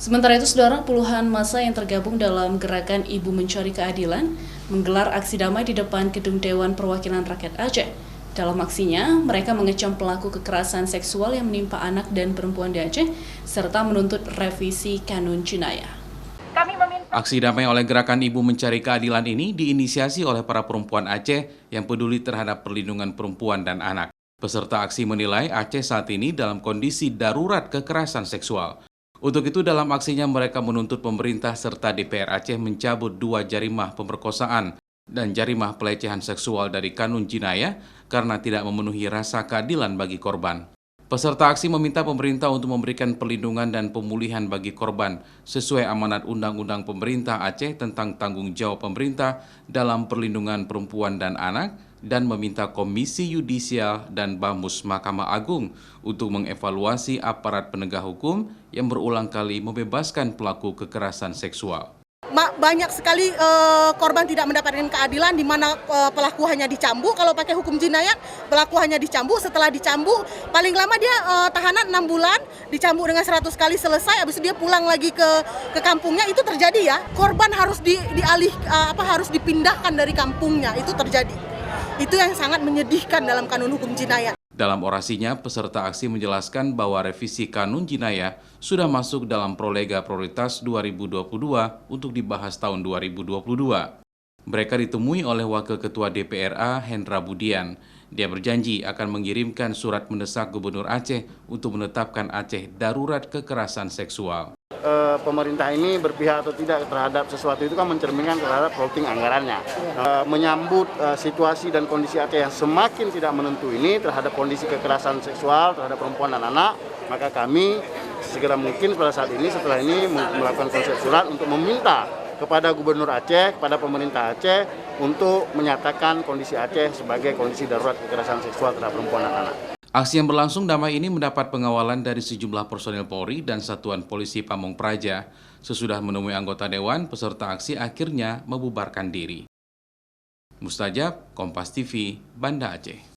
Sementara itu, saudara, puluhan massa yang tergabung dalam gerakan Ibu Mencari Keadilan menggelar aksi damai di depan Gedung Dewan Perwakilan Rakyat Aceh. Dalam aksinya, mereka mengecam pelaku kekerasan seksual yang menimpa anak dan perempuan di Aceh, serta menuntut revisi kanun jenayah. Aksi damai oleh gerakan Ibu Mencari Keadilan ini diinisiasi oleh para perempuan Aceh yang peduli terhadap perlindungan perempuan dan anak. Peserta aksi menilai Aceh saat ini dalam kondisi darurat kekerasan seksual. Untuk itu dalam aksinya mereka menuntut pemerintah serta DPR Aceh mencabut 2 jarimah pemerkosaan dan jarimah pelecehan seksual dari kanun jenayah karena tidak memenuhi rasa keadilan bagi korban. Peserta aksi meminta pemerintah untuk memberikan perlindungan dan pemulihan bagi korban sesuai amanat Undang-Undang Pemerintah Aceh tentang tanggung jawab pemerintah dalam perlindungan perempuan dan anak, dan meminta Komisi Yudisial dan Bamus Mahkamah Agung untuk mengevaluasi aparat penegak hukum yang berulang kali membebaskan pelaku kekerasan seksual. Banyak sekali korban tidak mendapatkan keadilan, di mana pelaku hanya dicambuk. Kalau pakai hukum jinayat, pelaku hanya dicambuk. Setelah dicambuk, paling lama dia tahanan 6 bulan, dicambuk dengan 100 kali selesai, habis itu dia pulang lagi ke kampungnya. Itu terjadi ya. Korban harus harus dipindahkan dari kampungnya. Itu terjadi. Itu yang sangat menyedihkan dalam kanun hukum jinayat. Dalam orasinya, peserta aksi menjelaskan bahwa revisi kanun jinayah sudah masuk dalam prolega prioritas 2022 untuk dibahas tahun 2022. Mereka ditemui oleh Wakil Ketua DPRA Hendra Budian. Dia berjanji akan mengirimkan surat mendesak Gubernur Aceh untuk menetapkan Aceh darurat kekerasan seksual. Pemerintah ini berpihak atau tidak terhadap sesuatu itu kan mencerminkan terhadap plotting anggarannya. Menyambut situasi dan kondisi Aceh yang semakin tidak menentu ini terhadap kondisi kekerasan seksual terhadap perempuan dan anak, maka kami segera mungkin pada saat ini setelah ini melakukan konsep surat untuk meminta kepada Gubernur Aceh, kepada pemerintah Aceh untuk menyatakan kondisi Aceh sebagai kondisi darurat kekerasan seksual terhadap perempuan dan anak. Aksi yang berlangsung damai ini mendapat pengawalan dari sejumlah personil Polri dan Satuan Polisi Pamong Praja. Sesudah menemui anggota Dewan, peserta aksi akhirnya membubarkan diri. Mustajab, Kompas TV, Banda Aceh.